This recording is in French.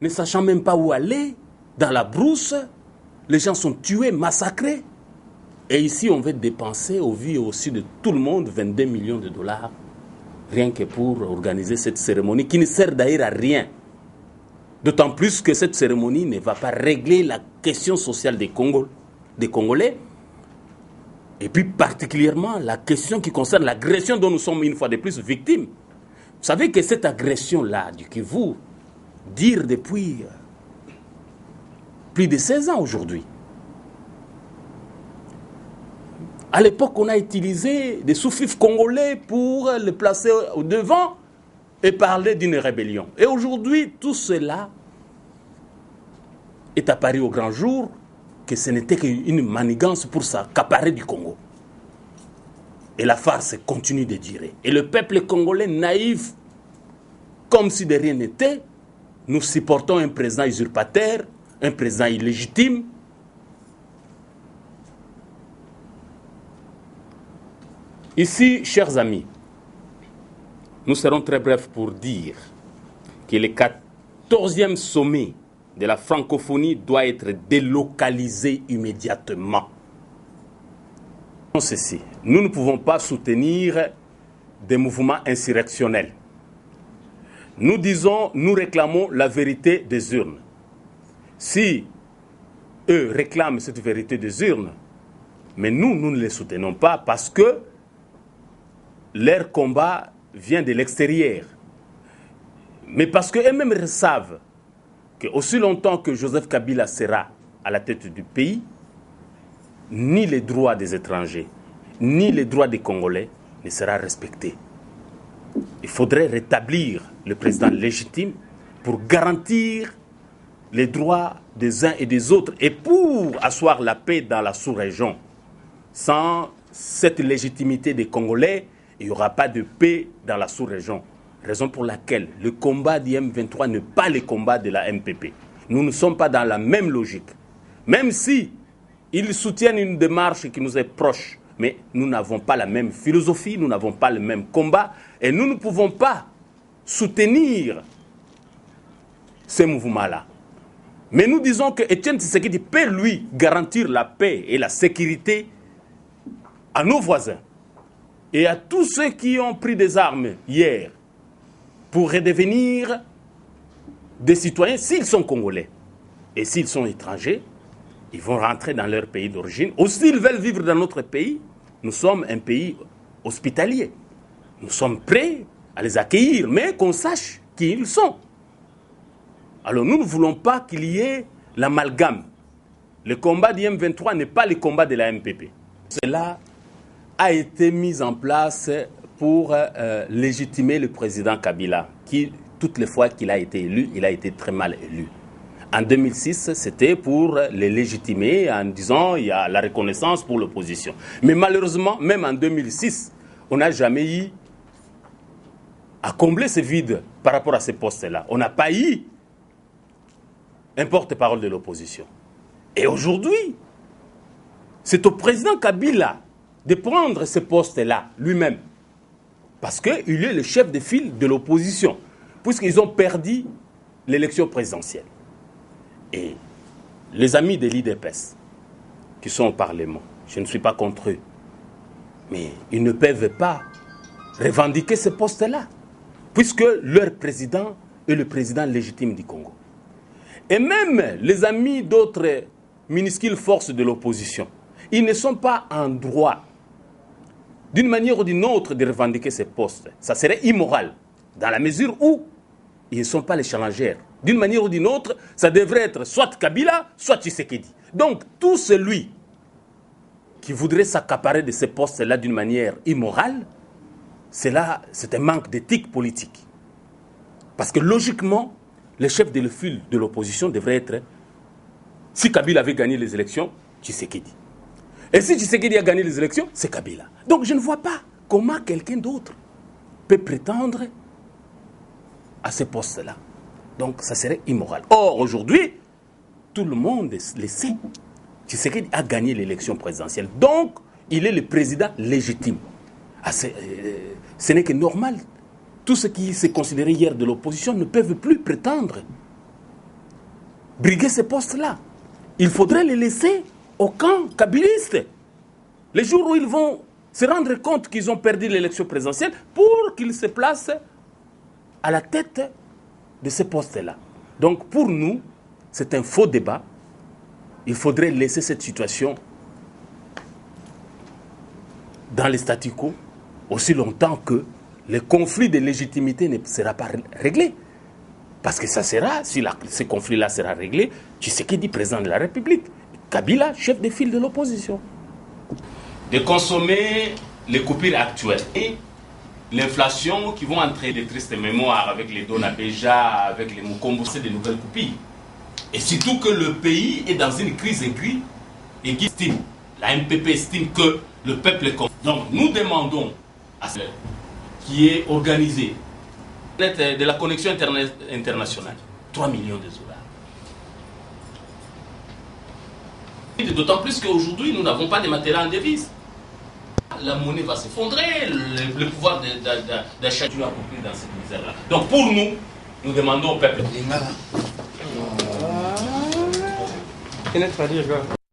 ne sachant même pas où aller, dans la brousse, les gens sont tués, massacrés. Et ici, on veut dépenser, au vu aussi de tout le monde, 22 millions de dollars, rien que pour organiser cette cérémonie, qui ne sert d'ailleurs à rien. D'autant plus que cette cérémonie ne va pas régler la question sociale des Congolais, et puis particulièrement la question qui concerne l'agression dont nous sommes une fois de plus victimes. Vous savez que cette agression-là du Kivu dure depuis plus de 16 ans aujourd'hui. À l'époque, on a utilisé des sous-fifs congolais pour les placer au devant et parler d'une rébellion. Et aujourd'hui, tout cela est apparu au grand jour que ce n'était qu'une manigance pour s'accaparer du Congo. Et la farce continue de durer. Et le peuple congolais naïf, comme si de rien n'était, nous supportons un président usurpateur, un président illégitime. Ici, chers amis, nous serons très brefs pour dire que le 14e sommet de la francophonie doit être délocalisé immédiatement. Ceci, nous ne pouvons pas soutenir des mouvements insurrectionnels. Nous disons, nous réclamons la vérité des urnes. Si eux réclament cette vérité des urnes, mais nous ne les soutenons pas parce que leur combat vient de l'extérieur. Mais parce qu'eux-mêmes savent qu'aussi longtemps que Joseph Kabila sera à la tête du pays, ni les droits des étrangers, ni les droits des Congolais ne seront respectés. Il faudrait rétablir le président légitime pour garantir les droits des uns et des autres et pour asseoir la paix dans la sous-région. Sans cette légitimité des Congolais, il n'y aura pas de paix dans la sous-région. Raison pour laquelle le combat du M23 n'est pas le combat de la MPP. Nous ne sommes pas dans la même logique. Même si ils soutiennent une démarche qui nous est proche, mais nous n'avons pas la même philosophie, nous n'avons pas le même combat, et nous ne pouvons pas soutenir ces mouvements-là. Mais nous disons que Étienne Tshisekedi peut, lui, garantir la paix et la sécurité à nos voisins et à tous ceux qui ont pris des armes hier pour redevenir des citoyens, s'ils sont congolais et s'ils sont étrangers, ils vont rentrer dans leur pays d'origine. Ou s'ils veulent vivre dans notre pays, nous sommes un pays hospitalier. Nous sommes prêts à les accueillir, mais qu'on sache qui ils sont. Alors nous ne voulons pas qu'il y ait l'amalgame. Le combat du M23 n'est pas le combat de la MPP. Cela a été mis en place pour légitimer le président Kabila, qui, toutes les fois qu'il a été élu, il a été très mal élu. En 2006, c'était pour les légitimer en disant il y a la reconnaissance pour l'opposition. Mais malheureusement, même en 2006, on n'a jamais eu à combler ce vide par rapport à ces postes-là. On n'a pas eu un porte-parole de l'opposition. Et aujourd'hui, c'est au président Kabila de prendre ce poste-là lui-même. Parce qu'il est le chef de file de l'opposition, puisqu'ils ont perdu l'élection présidentielle. Et les amis de l'IDPS qui sont au Parlement, je ne suis pas contre eux, mais ils ne peuvent pas revendiquer ce poste-là, puisque leur président est le président légitime du Congo. Et même les amis d'autres minuscules forces de l'opposition, ils ne sont pas en droit, d'une manière ou d'une autre, de revendiquer ces postes. Ça serait immoral, dans la mesure où ils ne sont pas les challengers. D'une manière ou d'une autre, ça devrait être soit Kabila, soit Tshisekedi. Donc, tout celui qui voudrait s'accaparer de ces postes-là d'une manière immorale, c'est un manque d'éthique politique. Parce que logiquement, le chef de file de l'opposition devrait être, si Kabila avait gagné les élections, Tshisekedi. Et si Tshisekedi a gagné les élections, c'est Kabila. Donc je ne vois pas comment quelqu'un d'autre peut prétendre à ces postes-là. Donc ça serait immoral. Or, aujourd'hui, tout le monde le sait. Tshisekedi a gagné l'élection présidentielle. Donc, il est le président légitime. Ce n'est que normal. Tout ce qui s'est considéré hier de l'opposition ne peuvent plus prétendre briguer ces postes-là. Il faudrait les laisser au camp kabiliste. Les jours où ils vont se rendre compte qu'ils ont perdu l'élection présidentielle pour qu'ils se placent à la tête de ces postes-là. Donc pour nous, c'est un faux débat. Il faudrait laisser cette situation dans le statu quo aussi longtemps que le conflit de légitimité ne sera pas réglé. Parce que ça sera, si ce conflit-là sera réglé, Tshisekedi, président de la République, Kabila, chef de file de l'opposition. De consommer les coupures actuelles et l'inflation qui vont entrer des tristes mémoires avec les Donabeja, avec les Mukombo, c'est de nouvelles coupures. Et surtout que le pays est dans une crise aiguë et qui estime, la MPP estime que le peuple est contre. Donc nous demandons à ce qui est organisé de la connexion internationale, 3 millions de dollars. D'autant plus qu'aujourd'hui, nous n'avons pas de matériel en devise. La monnaie va s'effondrer, le pouvoir d'achat va couper dans cette misère-là. Donc pour nous, nous demandons au peuple.